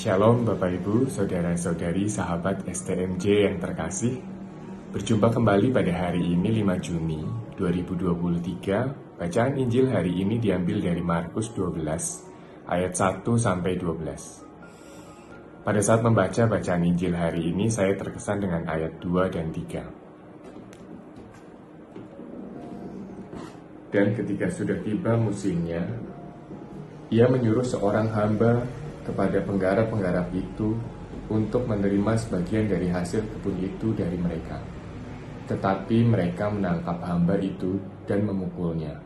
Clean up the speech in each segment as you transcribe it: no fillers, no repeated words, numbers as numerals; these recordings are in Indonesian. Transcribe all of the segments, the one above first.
Shalom Bapak Ibu, Saudara-saudari, sahabat STMJ yang terkasih. Berjumpa kembali pada hari ini 5 Juni 2023. Bacaan Injil hari ini diambil dari Markus 12 ayat 1-12. Pada saat membaca bacaan Injil hari ini, saya terkesan dengan ayat 2 dan 3. Dan ketika sudah tiba musimnya, ia menyuruh seorang hamba kepada penggarap-penggarap itu untuk menerima sebagian dari hasil kebun itu dari mereka. Tetapi mereka menangkap hamba itu dan memukulnya,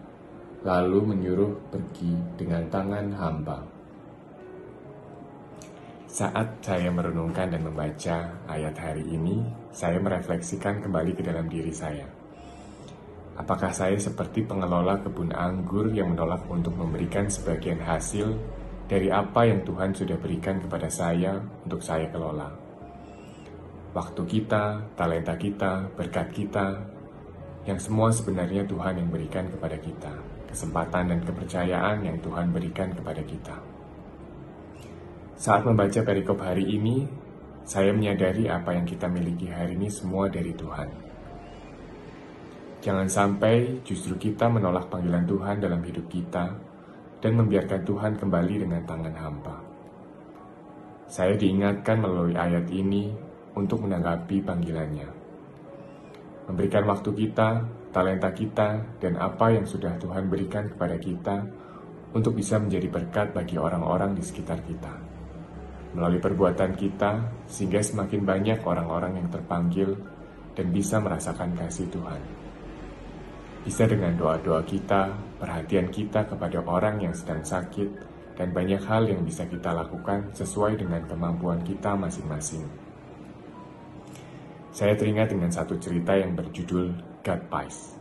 lalu menyuruh pergi dengan tangan hamba. Saat saya merenungkan dan membaca ayat hari ini, saya merefleksikan kembali ke dalam diri saya. Apakah saya seperti pengelola kebun anggur yang menolak untuk memberikan sebagian hasil dari apa yang Tuhan sudah berikan kepada saya untuk saya kelola? Waktu kita, talenta kita, berkat kita, yang semua sebenarnya Tuhan yang berikan kepada kita. Kesempatan dan kepercayaan yang Tuhan berikan kepada kita. Saat membaca perikop hari ini, saya menyadari apa yang kita miliki hari ini semua dari Tuhan. Jangan sampai justru kita menolak panggilan Tuhan dalam hidup kita dan membiarkan Tuhan kembali dengan tangan hampa. Saya diingatkan melalui ayat ini untuk menanggapi panggilannya. Memberikan waktu kita, talenta kita, dan apa yang sudah Tuhan berikan kepada kita untuk bisa menjadi berkat bagi orang-orang di sekitar kita. Melalui perbuatan kita, sehingga semakin banyak orang-orang yang terpanggil dan bisa merasakan kasih Tuhan. Bisa dengan doa-doa kita, perhatian kita kepada orang yang sedang sakit, dan banyak hal yang bisa kita lakukan sesuai dengan kemampuan kita masing-masing. Saya teringat dengan satu cerita yang berjudul God Pies,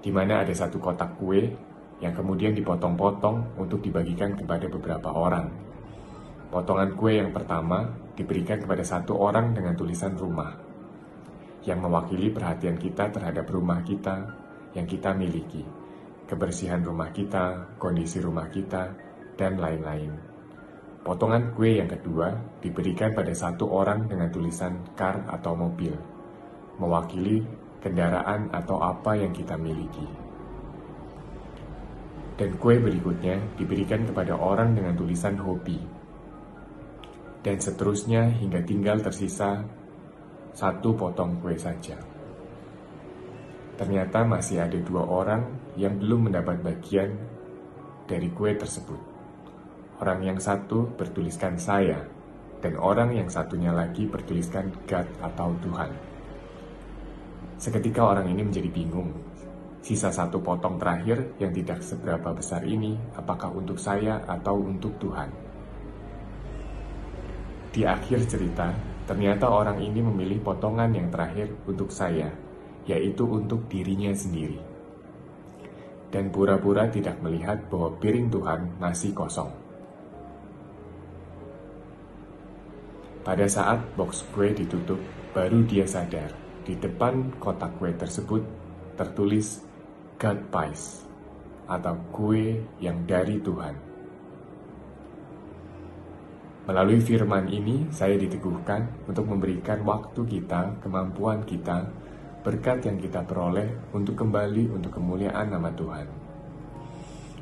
di mana ada satu kotak kue yang kemudian dipotong-potong untuk dibagikan kepada beberapa orang. Potongan kue yang pertama diberikan kepada satu orang dengan tulisan rumah, yang mewakili perhatian kita terhadap rumah kita yang kita miliki, kebersihan rumah kita, kondisi rumah kita, dan lain-lain. Potongan kue yang kedua diberikan pada satu orang dengan tulisan car atau mobil, mewakili kendaraan atau apa yang kita miliki. Dan kue berikutnya diberikan kepada orang dengan tulisan hobi, dan seterusnya hingga tinggal tersisa satu potong kue saja. Ternyata masih ada dua orang yang belum mendapat bagian dari kue tersebut. Orang yang satu bertuliskan saya, dan orang yang satunya lagi bertuliskan God atau Tuhan. Seketika orang ini menjadi bingung. Sisa satu potong terakhir yang tidak seberapa besar ini, apakah untuk saya atau untuk Tuhan? Di akhir cerita, ternyata orang ini memilih potongan yang terakhir untuk saya, yaitu untuk dirinya sendiri. Dan pura-pura tidak melihat bahwa piring Tuhan masih kosong. Pada saat box kue ditutup, baru dia sadar, di depan kotak kue tersebut tertulis God Pies, atau kue yang dari Tuhan. Melalui firman ini, saya diteguhkan untuk memberikan waktu kita, kemampuan kita, berkat yang kita peroleh untuk kembali untuk kemuliaan nama Tuhan.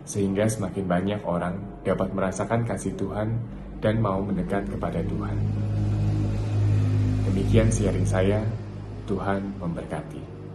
Sehingga semakin banyak orang dapat merasakan kasih Tuhan dan mau mendekat kepada Tuhan. Demikian sharing saya, Tuhan memberkati.